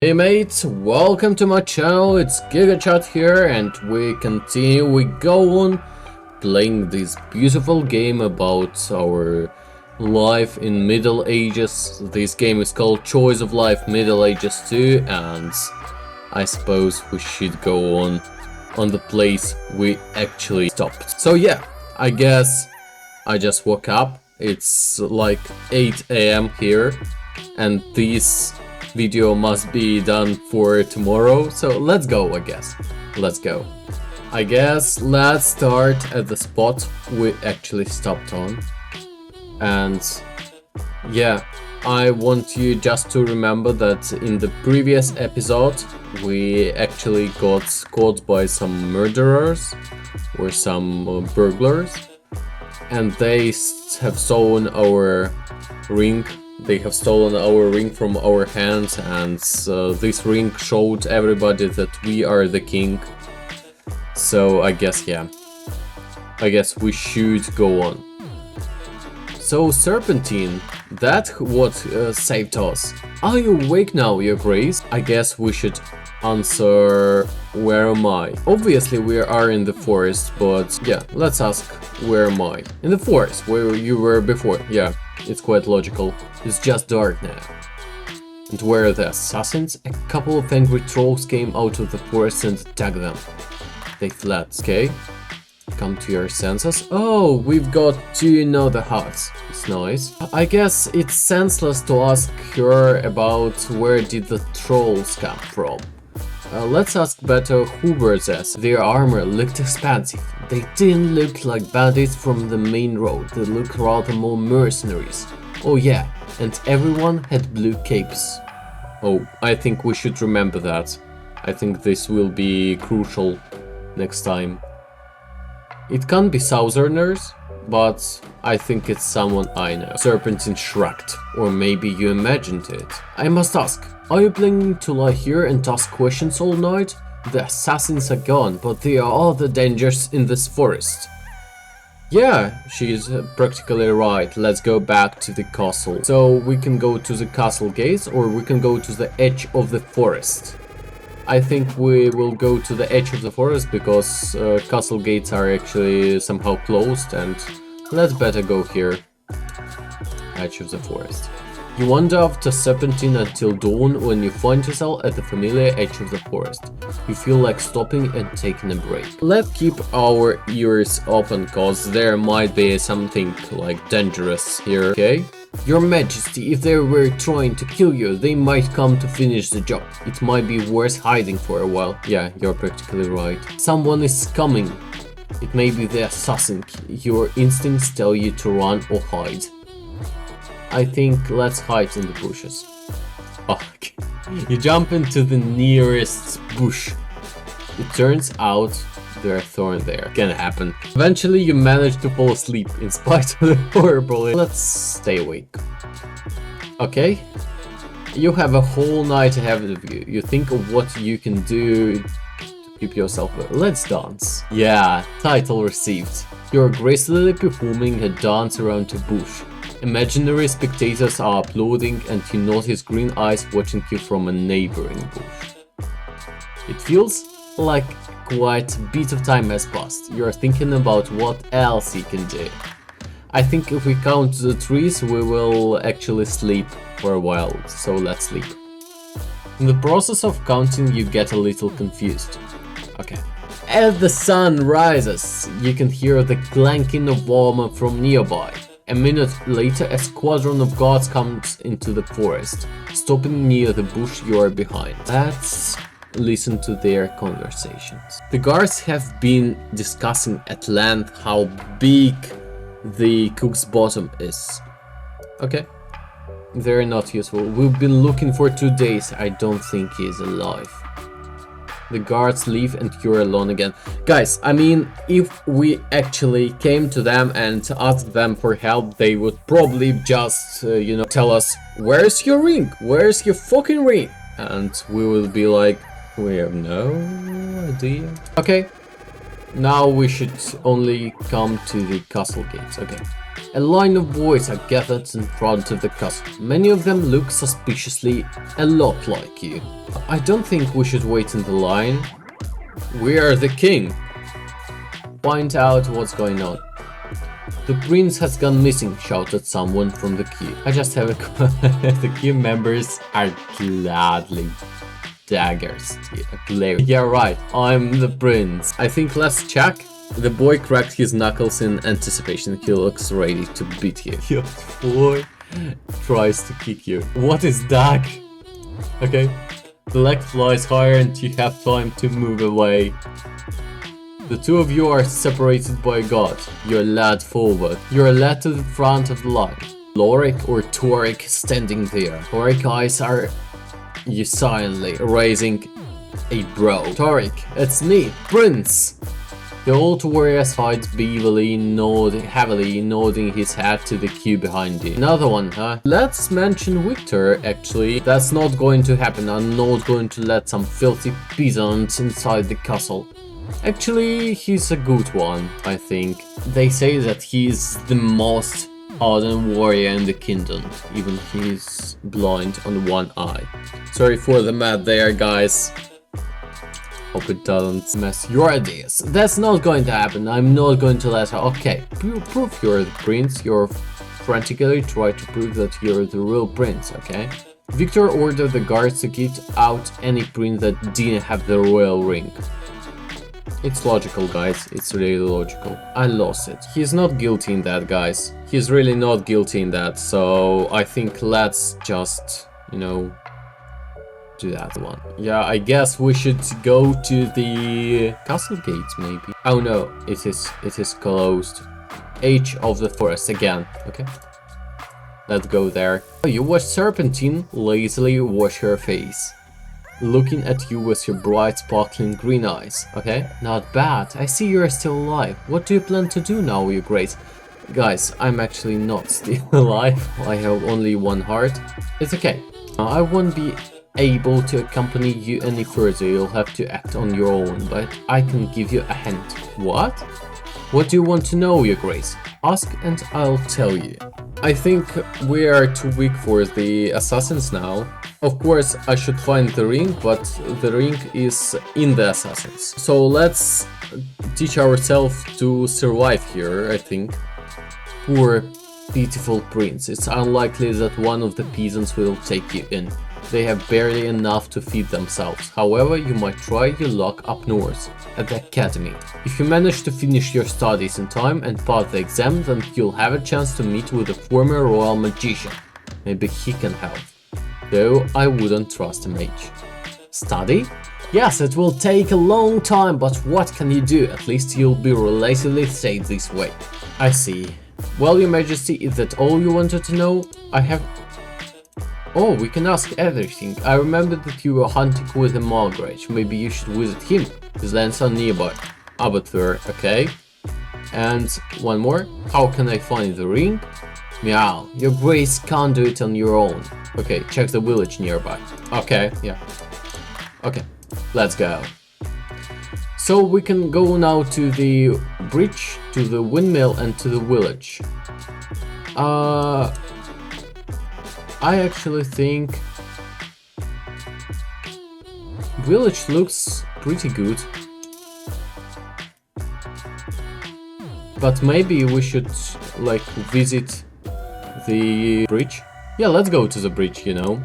Hey mates, welcome to my channel. It's GigaChat here and we go on playing this beautiful game about our life in Middle Ages. This game is called Choice of Life Middle Ages 2 and I suppose we should go on the place we actually stopped. So yeah, I guess I just woke up. It's like 8 AM here and this video must be done for tomorrow, so let's go. I guess let's start at the spot we actually stopped on. And yeah, I want you just to remember that in the previous episode we actually got caught by some murderers or some burglars, and they have stolen our ring. They have stolen our ring from our hands, and this ring showed everybody that we are the king. So I guess we should go on. So Serpentine, that what saved us. Are you awake now, your grace? I guess we should answer, where am I? Obviously we are in the forest, but yeah, let's ask, where am I? In the forest, where you were before. Yeah, it's quite logical. It's just dark now. And where are the assassins? A couple of angry trolls came out of the forest and attacked them. They fled, okay? Come to your senses. Oh, we've got to know the hearts. It's nice. I guess it's senseless to ask her about where did the trolls come from. Let's ask better who were this. Their armor looked expensive. They didn't look like bandits from the main road. They looked rather more mercenaries. Oh yeah, and everyone had blue capes. Oh, I think we should remember that. I think this will be crucial next time. It can't be Southerners, but I think it's someone I know. Serpentine shrugged, or maybe you imagined it. I must ask, are you planning to lie here and ask questions all night? The assassins are gone, but there are other dangers in this forest. Yeah, she's practically right. Let's go back to the castle. So we can go to the castle gates, or we can go to the edge of the forest. I think we will go to the edge of the forest because castle gates are actually somehow closed, and let's better go here. Edge of the forest. You wander after Serpentine until dawn. When you find yourself at the familiar edge of the forest, you feel like stopping and taking a break. Let's keep our ears open, cause there might be something like dangerous here, okay? Your Majesty, if they were trying to kill you, they might come to finish the job. It might be worth hiding for a while. Yeah, you're practically right. Someone is coming. It may be the assassin. Your instincts tell you to run or hide. I think let's hide in the bushes. Oh, okay. You jump into the nearest bush. It turns out there's a thorn there. Can happen. Eventually you manage to fall asleep in spite of the horrible. Let's stay awake. Okay. You have a whole night ahead of you. You think of what you can do to keep yourself up. Let's dance. Yeah, title received. You're gracefully performing a dance around a bush. Imaginary spectators are applauding and you notice green eyes watching you from a neighboring bush. It feels like quite a bit of time has passed. You're thinking about what else you can do. I think if we count the trees we will actually sleep for a while, so let's sleep. In the process of counting you get a little confused. Okay. As the sun rises, you can hear the clanking of armor from nearby. A minute later, a squadron of guards comes into the forest, stopping near the bush you are behind. Let's listen to their conversations. The guards have been discussing at length how big the cook's bottom is. Okay. They're not useful. We've been looking for 2 days. I don't think he's alive. The guards leave and you're alone again. Guys, I mean, if we actually came to them and asked them for help, they would probably just, tell us, where's your ring? Where's your fucking ring? And we will be like, we have no idea. Okay, now we should only come to the castle gates. Okay. A line of boys are gathered in front of the castle. Many of them look suspiciously a lot like you. I don't think we should wait in the line. We are the king. Find out what's going on. The prince has gone missing, shouted someone from the queue. I just have a the queue members are gladly daggers. Yeah, right, I'm the prince. I think let's check. The boy cracked his knuckles in anticipation. He looks ready to beat you. Your boy tries to kick you. What is that? Okay. The leg flies higher and you have time to move away. The two of you are separated by God. You're led forward. You're led to the front of the line. Lorik or Torik standing there. Torik eyes are you silently, raising a brow. Torik, it's me, Prince! The old warrior sides heavily nodding his head to the queue behind you. Another one, huh? Let's mention Victor, actually. That's not going to happen. I'm not going to let some filthy peasants inside the castle. Actually, he's a good one, I think. They say that he's the most ardent warrior in the kingdom. Even he's blind on one eye. Sorry for the math there, guys. Hope it doesn't mess your ideas. That's not going to happen. I'm not going to let her. Okay, prove you're the prince. You're frantically try to prove that you're the real prince, okay? Victor ordered the guards to get out any prince that didn't have the royal ring. It's logical, guys. It's really logical. I lost it. He's not guilty in that, guys. He's really not guilty in that. So I think let's just, you know, do that one. Yeah, I guess we should go to the castle gates, maybe. Oh no, it is closed. Edge of the forest again. Okay. Let's go there. You watch Serpentine lazily wash her face, looking at you with your bright sparkling green eyes. Okay, not bad. I see you're still alive. What do you plan to do now, your grace? Guys, I'm actually not still alive. I have only one heart. It's okay. I won't be able to accompany you any further. You'll have to act on your own, but I can give you a hint. What? What do you want to know, your grace? Ask and I'll tell you. I think we are too weak for the assassins now. Of course, I should find the ring, but the ring is in the assassins. So let's teach ourselves to survive here, I think. Poor, pitiful prince. It's unlikely that one of the peasants will take you in. They have barely enough to feed themselves. However, you might try your luck up north, at the academy. If you manage to finish your studies in time and pass the exam, then you'll have a chance to meet with a former royal magician. Maybe he can help. Though I wouldn't trust a mage. Study? Yes, it will take a long time, but what can you do? At least you'll be relatively safe this way. I see. Well, your majesty, is that all you wanted to know? I have... Oh, we can ask everything. I remember that you were hunting with a Margrave. Maybe you should visit him. His lands are nearby. Abattoir, okay. And one more. How can I find the ring? Meow. Your grace can't do it on your own. Okay, check the village nearby. Okay, yeah. Okay, let's go. So we can go now to the bridge, to the windmill and to the village. I actually think village looks pretty good, but maybe we should like visit the bridge. Yeah, let's go to the bridge, you know.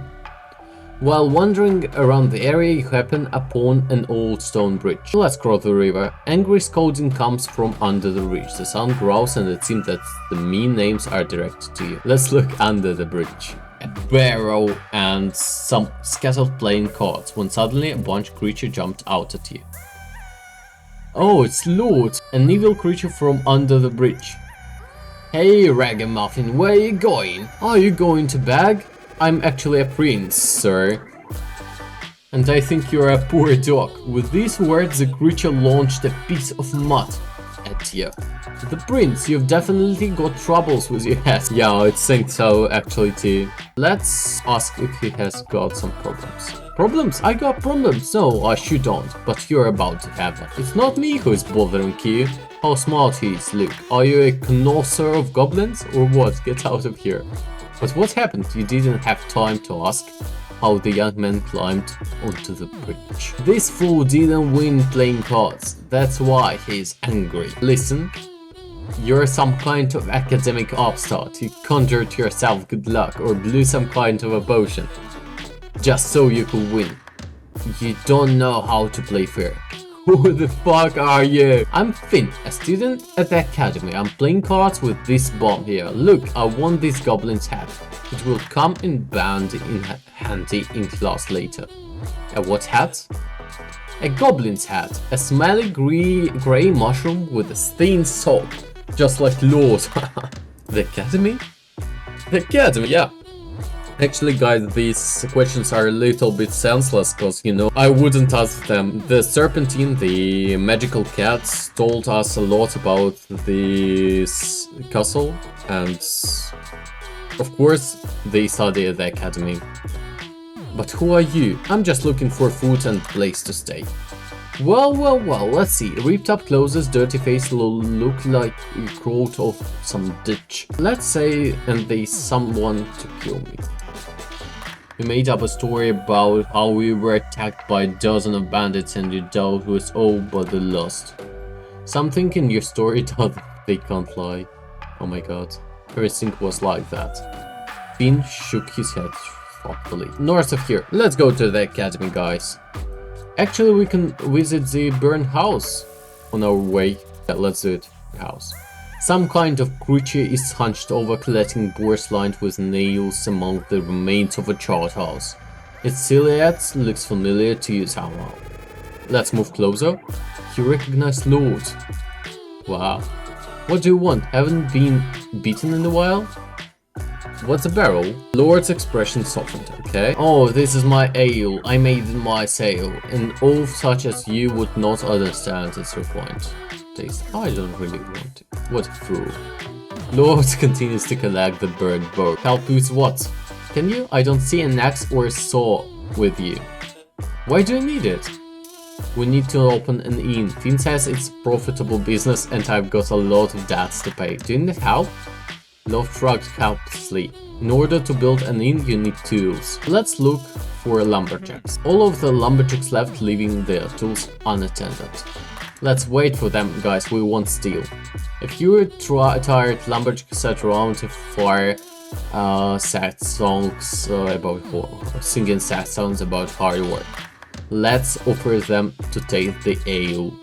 While wandering around the area, you happen upon an old stone bridge. Let's cross the river. Angry scolding comes from under the bridge. The sound growls and it seems that the mean names are directed to you. Let's look under the bridge. A barrow and some scattered playing cards, when suddenly a bunch creature jumped out at you. Oh, it's Lord, an evil creature from under the bridge. Hey ragamuffin, where are you going? Are you going to beg? I'm actually a prince, sir. And I think you're a poor dog. With these words, the creature launched a piece of mud at you. The prince, you've definitely got troubles with your head. Yeah, I think so actually too. Let's ask if he has got some problems. Problems? I got problems. No, you don't, but you're about to have them. It's not me who's bothering you. How smart he is, Luke. Are you a connoisseur of goblins or what? Get out of here. But what happened? You didn't have time to ask how the young man climbed onto the bridge. This fool didn't win playing cards. That's why he's angry. Listen, you're some kind of academic upstart. You conjured yourself good luck or blew some kind of a potion just so you could win. You don't know how to play fair. Who the fuck are you? I'm Finn, a student at the academy. I'm playing cards with this bomb here. Look, I won this goblin's hat. It will come in handy in class later. A what hat? A goblin's hat. A smelly grey mushroom with a thin sock. Just like Lord. The academy? The academy, yeah. Actually, guys, these questions are a little bit senseless because, you know, I wouldn't ask them. The Serpentine, the magical cats, told us a lot about this castle, and of course, they study at the academy. But who are you? I'm just looking for food and place to stay. Well, let's see. Ripped up clothes, dirty face, look like you crawled off some ditch. Let's say, and they someone to kill me. We made up a story about how we were attacked by a dozen of bandits and you dealt with all but the lost. Something in your story that they can't lie. Oh my god. Everything was like that. Finn shook his head thoughtfully. North of here. Let's go to the academy, guys. Actually, we can visit the burned house on our way. Yeah, let's do it. House. Some kind of creature is hunched over, collecting boards lined with nails among the remains of a charred house. Its silhouette looks familiar to you somehow. Let's move closer. You recognize Lord. Wow. What do you want? Haven't been beaten in a while? What's a barrel? Lord's expression softened, okay? Oh, this is my ale. I made my sail. An oath such as you would not understand its refined taste. I don't really want it. What a fool. Lord continues to collect the bird boat. Help with what? Can you? I don't see an axe or a saw with you. Why do you need it? We need to open an inn. Finn says it's profitable business and I've got a lot of debts to pay. Do you need help? Love shrugged helplessly. In order to build an inn, you need tools. Let's look for lumberjacks. All of the lumberjacks left, leaving their tools unattended. Let's wait for them, guys, we won't steal. A few tired lumberjacks sat around a fire, sad songs about singing sad songs about hard work. Let's offer them to taste the ale.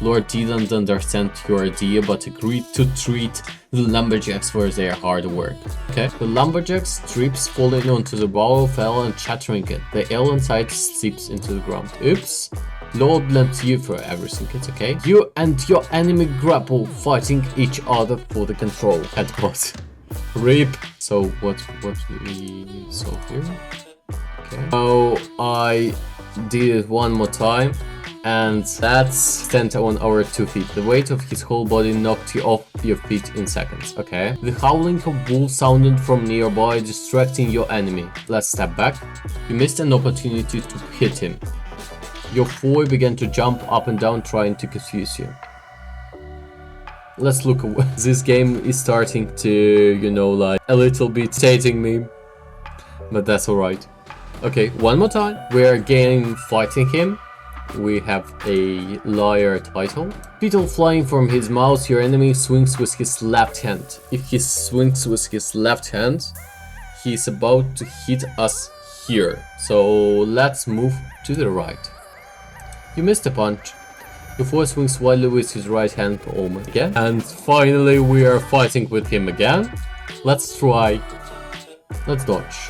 Lord didn't understand your idea, but agreed to treat the lumberjacks for their hard work. Okay. The lumberjacks' strips falling onto the bowl fell and chattering it. The ale inside slips into the ground. Oops. Lord blames you for everything, it's okay. You and your enemy grapple, fighting each other for the control. Headbutt. RIP. So what we saw here? Okay. So I did it one more time. And that's stand on our 2 feet. The weight of his whole body knocked you off your feet in seconds, okay? The howling of wolves sounded from nearby, distracting your enemy. Let's step back. You missed an opportunity to hit him. Your foe began to jump up and down, trying to confuse you. Let's look away. This game is starting to, you know, like a little bit irritating me. But that's alright. Okay, one more time. We're again fighting him. We have a liar title. Beetle flying from his mouth, your enemy swings with his left hand. If he swings with his left hand, he's about to hit us here. So let's move to the right. You missed a punch. Your foe swings wildly with his right hand palm again. And finally we are fighting with him again. Let's try. Let's dodge.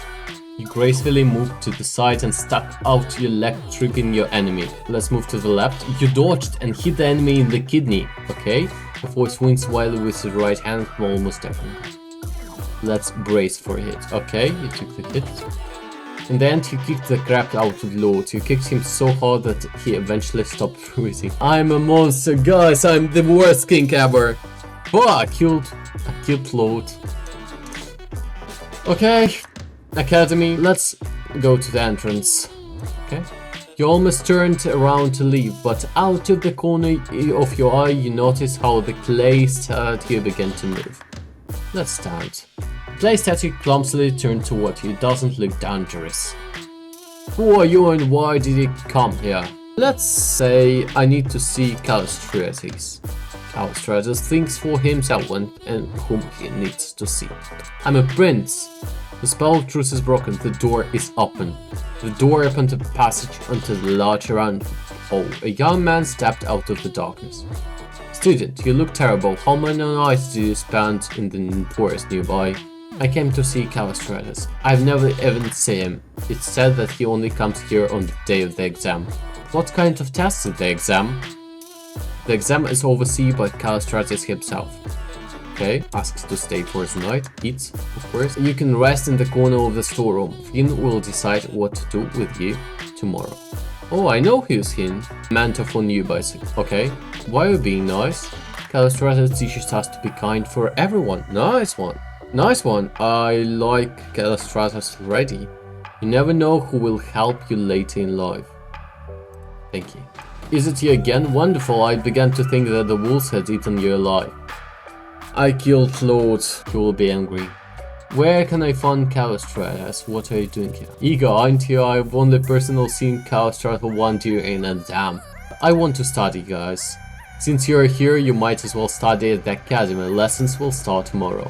You gracefully moved to the side and stuck out your leg, tripping your enemy. Let's move to the left. You dodged and hit the enemy in the kidney. Okay. Your foe swings wildly with his right hand, almost definitely. Let's brace for a hit. Okay, you took the hit. In the end, you kicked the crap out of Lord. You kicked him so hard that he eventually stopped breathing. I'm a monster, guys. I'm the worst king ever. Oh, I killed Lord. Okay, academy. Let's go to the entrance. Okay. You almost turned around to leave, but out of the corner of your eye you notice how the clay statue began to move. Let's stand. The clay statue clumsily turned toward you. It doesn't look dangerous. Who are you and why did you come here? Let's say I need to see Callistratus. Callistratus thinks for himself and whom he needs to see. I'm a prince. The spell of truth is broken. The door is open. The door opened a passage into the large round hall. A young man stepped out of the darkness. Student, you look terrible. How many nights do you spend in the forest nearby? I came to see Callistratus. I've never even seen him. It's said that he only comes here on the day of the exam. What kind of test is the exam? The exam is overseen by Callistratus himself. Okay, asks to stay for the night, eats, of course. You can rest in the corner of the storeroom. Finn will decide what to do with you tomorrow. Oh, I know who's Finn. Mentor for new bicycle. Okay, why are you being nice? Callistratus teaches us to be kind for everyone. Nice one. Nice one. I like Callistratus already. You never know who will help you later in life. Thank you. Is it you again? Wonderful. I began to think that the wolves had eaten you alive. I killed Lord. You will be angry. Where can I find Callistratus? What are you doing here? Ego, aren't you? I've only personally seen Callistratus once in a dam. I want to study, guys. Since you're here, you might as well study at the academy. Lessons will start tomorrow.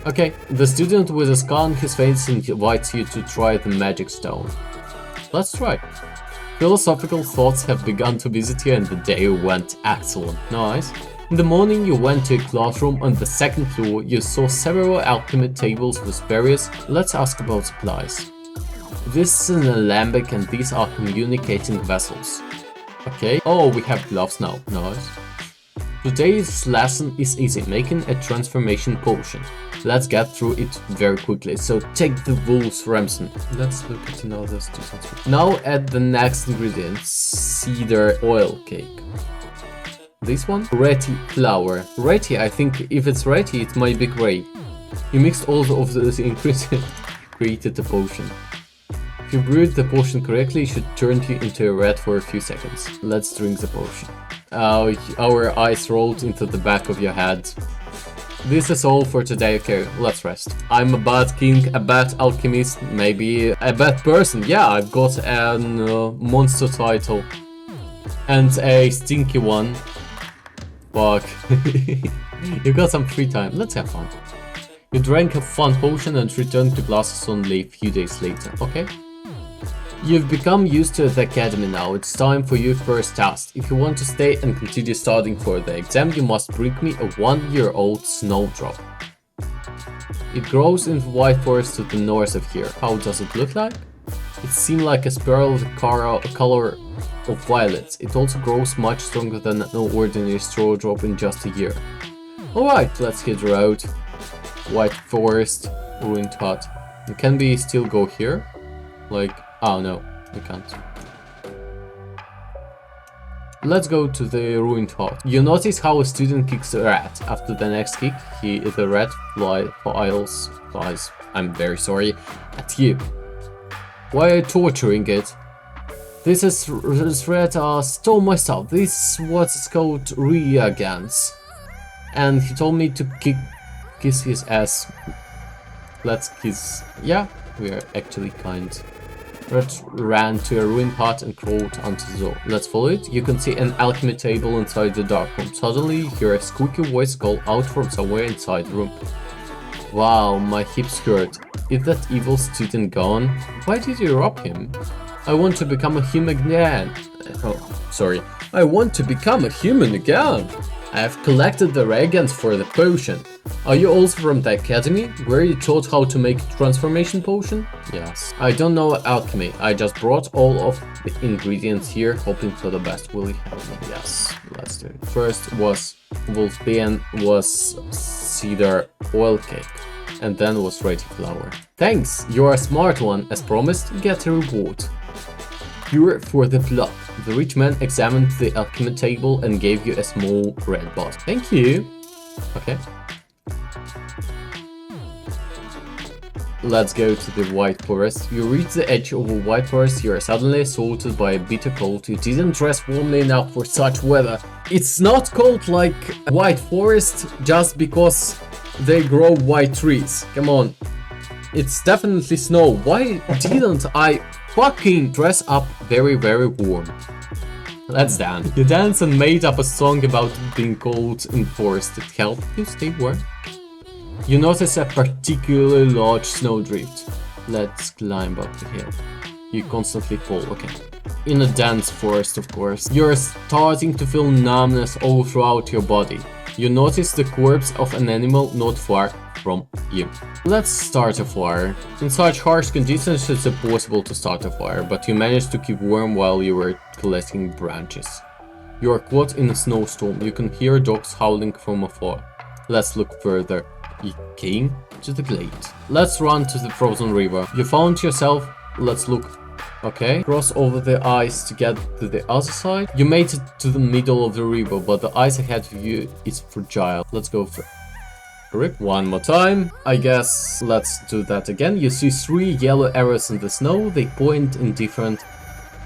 Okay, the student with a scar on his face invites you to try the magic stone. Let's try. Philosophical thoughts have begun to visit you and the day went excellent. Nice. In the morning you went to a classroom on the second floor. You saw several alchemy tables with various. Let's ask about supplies. This is an alembic and these are communicating vessels. Okay. Oh, we have gloves now. Nice. Today's lesson is easy, making a transformation potion. Let's get through it very quickly. So take the wolf's Remsen. Let's look at another student. Now add the next ingredients. Cedar oil cake. This one? Reti flour. Reti, I think if it's Reti, it might be gray. You mixed all of the ingredients, created the potion. If you brewed the potion correctly, it should turn you into a red for a few seconds. Let's drink the potion. Our eyes rolled into the back of your head. This is all for today. Okay, let's rest. I'm a bad king, a bad alchemist, maybe a bad person. Yeah, I've got a monster title. And a stinky one. Fuck. You got some free time. Let's have fun. You drank a fun potion and returned to classes only a few days later. Okay. You've become used to the academy now. It's time for your first test. If you want to stay and continue studying for the exam, you must bring me a 1-year-old snowdrop. It grows in the white forest to the north of here. How does it look like? It seems like a sparrow with the color of violets. It also grows much stronger than an ordinary snowdrop in just a year. Alright, let's hit the road. White forest, ruined hut. Can we still go here? Like... oh no, we can't. Let's go to the ruined hut. You notice how a student kicks a rat. After the next kick, the rat flies, I'm very sorry, at you. Why are you torturing it? This rat stole my stuff. This is what's called reagents. And he told me to kiss his ass. Let's kiss. Yeah, we are actually kind. Rat ran to a ruined hut and crawled onto the door. Let's follow it. You can see an alchemy table inside the dark room. Suddenly, you hear a squeaky voice call out from somewhere inside the room. Wow, my hips hurt. Is that evil student gone? Why did you rob him? I want to become a human again. Oh, sorry. I want to become a human again. I have collected the reagents for the potion. Are you also from the academy? Were you taught how to make a transformation potion? Yes. I don't know alchemy. I just brought all of the ingredients here, hoping for the best. Will you help me? Yes. Let's do it. First was wolfsbane, was cedar oil cake, and then was reti flour. Thanks. You're a smart one. As promised, get a reward. Cure for the plug. The rich man examined the alchemy table and gave you a small red bot. Thank you. Okay. let's go to the White Forest. You reach the edge of a White Forest, you are suddenly assaulted by a bitter cold. You didn't dress warmly enough for such weather. It's not cold like White Forest just because they grow white trees. Come on. It's definitely snow. Why didn't I fucking dress up very warm? Let's dance. You dance and made up a song about being cold in the forest. It helped you stay warm. You notice a particularly large snowdrift. Let's climb up the hill. You constantly fall, okay. In a dense forest, of course. You're starting to feel numbness all throughout your body. You notice the corpse of an animal not far from you. Let's start a fire. In such harsh conditions it's impossible to start a fire, but you managed to keep warm while you were collecting branches. You are caught in a snowstorm. You can hear dogs howling from afar. Let's look further. You came to the glade. Let's run to the frozen river. You found yourself. Let's look. Okay. Cross over the ice to get to the other side. You made it to the middle of the river, but the ice ahead of you is fragile. Let's go for rip. One more time. I guess let's do that again. You see 3 yellow arrows in the snow. They point in different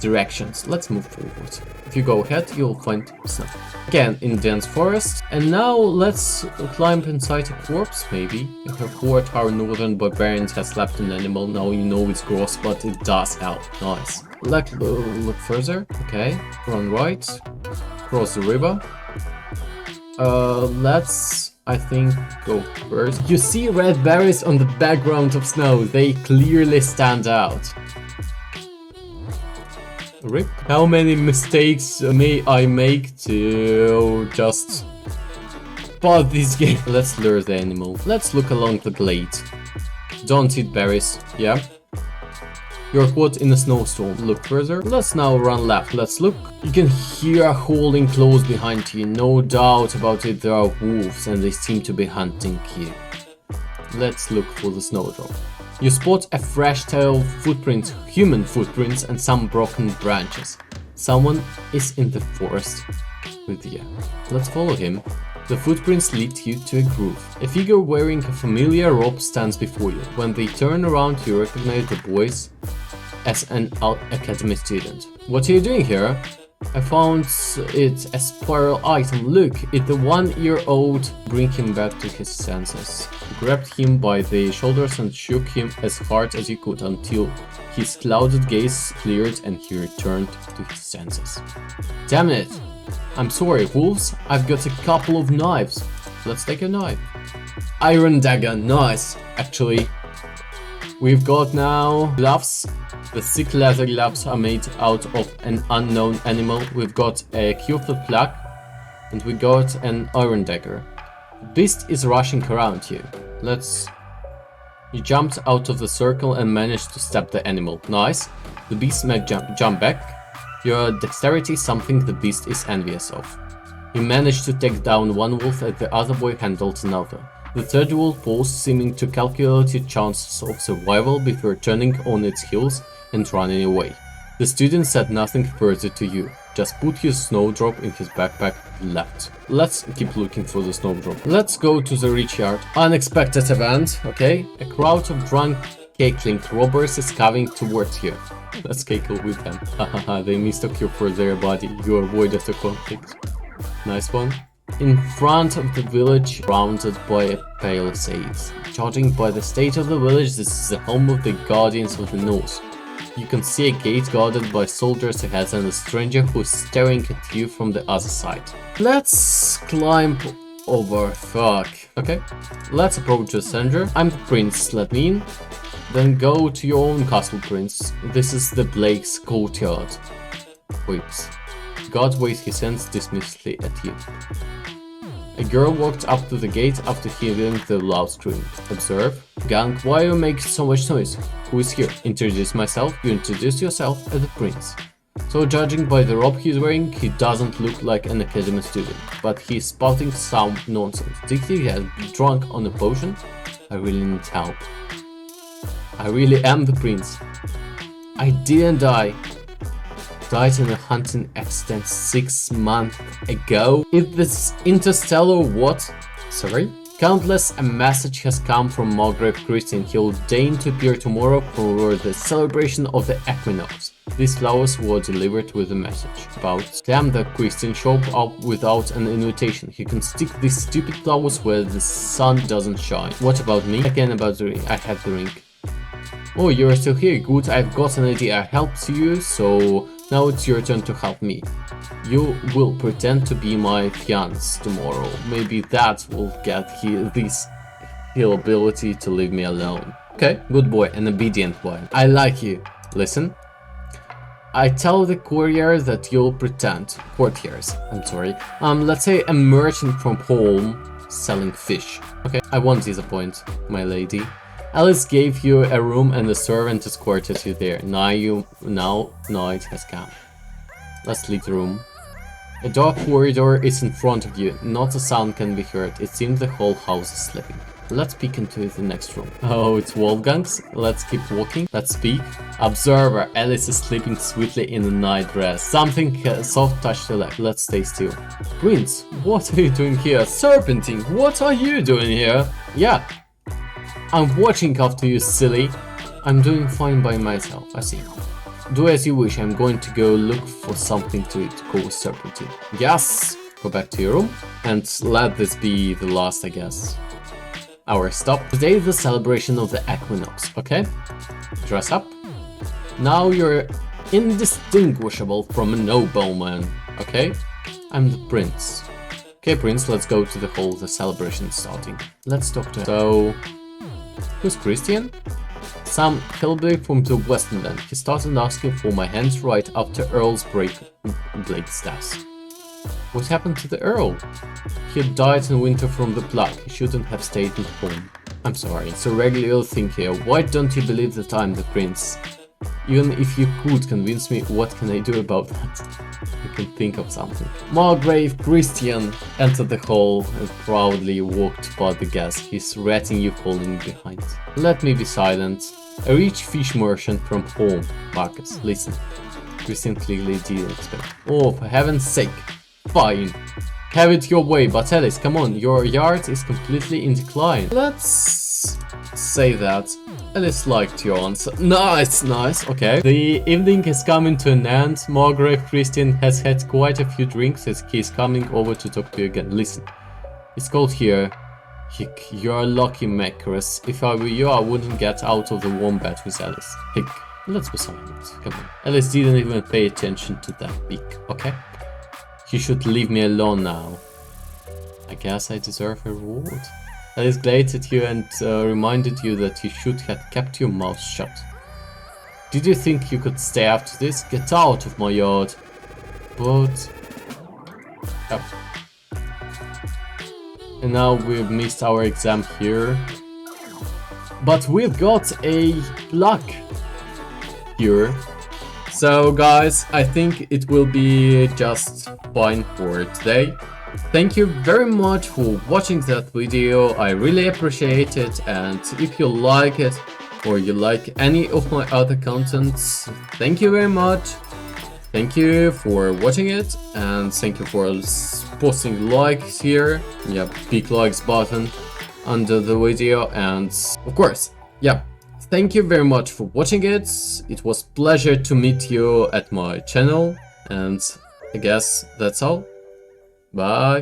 directions. Let's move forward. If you go ahead, you'll find snow. Again, in dense forest. And now let's climb inside a corpse, maybe. If a horde our northern barbarians has slapped an animal. Now you know it's gross, but it does help. Nice. Let's look further. Okay. Run right. Cross the river. Let's, I think, go first. You see red berries on the background of snow. They clearly stand out. Rip. How many mistakes may I make to just pause this game? Let's lure the animal. Let's look along the glade. Don't eat berries. Yeah. You're caught in a snowstorm. Look further. Let's now run left. Let's look. You can hear howling close behind you. No doubt about it, there are wolves and they seem to be hunting you. Let's look for the snowdrop. You spot a fresh trail of footprints, human footprints, and some broken branches. Someone is in the forest with you. Let's follow him. The footprints lead you to a groove. A figure wearing a familiar robe stands before you. When they turn around, you recognize the boys as an academy student. What are you doing here? I found it a spiral item. Look, it's the 1-year-old. Bring him back to his senses. You grabbed him by the shoulders and shook him as hard as you could until his clouded gaze cleared and he returned to his senses. Damn it! I'm sorry, wolves. I've got a couple of knives. Let's take a knife. Iron dagger, nice. Actually, we've got now gloves. The thick leather gloves are made out of an unknown animal. We've got a Cupid flag and we got an iron dagger. The beast is rushing around you. You jumped out of the circle and managed to stab the animal. Nice. The beast may jump back. Your dexterity is something the beast is envious of. You managed to take down one wolf and the other boy handled another. The third wolf paused, seeming to calculate its chances of survival before turning on its heels and running away. The student said nothing further to you, just put his snowdrop in his backpack and left. Let's keep looking for the snowdrop. Let's go to the rich yard. Unexpected event, okay? A crowd of drunk cackling robbers is coming towards you. Let's cackle with them. Hahaha, they mistook you for their body. You avoided the conflict. Nice one. In front of the village, surrounded by a palisade. Judging by the state of the village, this is the home of the Guardians of the North. You can see a gate guarded by soldiers ahead and a stranger who's staring at you from the other side. Let's climb over. Fuck. Okay. Let's approach the stranger. I'm the prince, let me in. Then go to your own castle, prince. This is the Blake's courtyard. Wait. God waved his hands dismissively at you. A girl walked up to the gate after hearing the loud scream. Observe. Gang, why you make so much noise? Who is here? Introduce myself. You introduce yourself as the prince. So judging by the robe he's wearing, he doesn't look like an academy student, but he's spouting some nonsense. Did he get drunk on a potion? I really need help. I really am the prince. I didn't die. Died in a hunting accident 6 months ago. Is this interstellar what? Sorry? Countless a message has come from Margrave Christian. He'll deign to appear tomorrow for the celebration of the equinox. These flowers were delivered with a message about damn the Christian shop up without an invitation. He can stick these stupid flowers where the sun doesn't shine. What about me? Again about the ring. I have the ring. Oh, you're still here. Good, I've got an idea. I helped you, so now it's your turn to help me. You will pretend to be my fiancé tomorrow. Maybe that will get this ability to leave me alone. Okay, good boy, an obedient boy. I like you. Listen. I tell the courier that you'll pretend. Courtiers, I'm sorry. Let's say a merchant from home selling fish. Okay, I won't disappoint, my lady. Alice gave you a room and the servant escorted you there. Now night has come. Let's leave the room. A dark corridor is in front of you. Not a sound can be heard. It seems the whole house is sleeping. Let's peek into the next room. Oh, it's Wolfgang's. Let's keep walking. Let's speak. Observer, Alice is sleeping sweetly in a night dress. Something soft touched her leg. Let's stay still. Prince, what are you doing here? Serpentine, what are you doing here? Yeah, I'm watching after you, silly. I'm doing fine by myself, I see. Do as you wish, I'm going to go look for something to eat. Go, Serpentine. Yes! Go back to your room, and let this be the last, I guess. Our stop. Today is the celebration of the equinox, okay? Dress up. Now you're indistinguishable from a nobleman, okay? I'm the prince. Okay, prince, let's go to the hall. The celebration is starting. Let's talk to him. So... who's Christian? Some hillbilly from the Western Land. He started asking for my hands right after Earl's blade stabs. What happened to the Earl? He died in winter from the plague. He shouldn't have stayed at home. I'm sorry, it's a regular thing here. Why don't you believe that I'm the prince? Even if you could convince me, what can I do about that? I can think of something. Margrave Christian entered the hall and proudly walked by the guests, his retinue following behind. Let me be silent. A rich fish merchant from home. Marcus, listen. Christian clearly didn't expect. Oh, for heaven's sake. Fine. Have it your way, but Alice, come on, your yard is completely in decline. Let's say that. Alice liked your answer. Nice, nice, okay. The evening is coming to an end. Margrave Christian has had quite a few drinks as he's coming over to talk to you again. Listen, it's cold here. Hick, you're a lucky Macros. If I were you, I wouldn't get out of the warm bed with Alice. Hick, let's be silent. Come on. Alice didn't even pay attention to that beak, okay? You should leave me alone now. I guess I deserve a reward. Alice glared at you and reminded you that you should have kept your mouth shut. Did you think you could stay after this? Get out of my yard. But... oh. And now we've missed our exam here. But we've got a plaque here. So guys, I think it will be just fine for today. Thank you very much for watching that video. I really appreciate it, and if you like it or you like any of my other contents, thank you very much. Thank you for watching it, and thank you for posting likes here. Yeah, big likes button under the video, and of course, yeah. Thank you very much for watching it. It was a pleasure to meet you at my channel, and I guess that's all. Bye.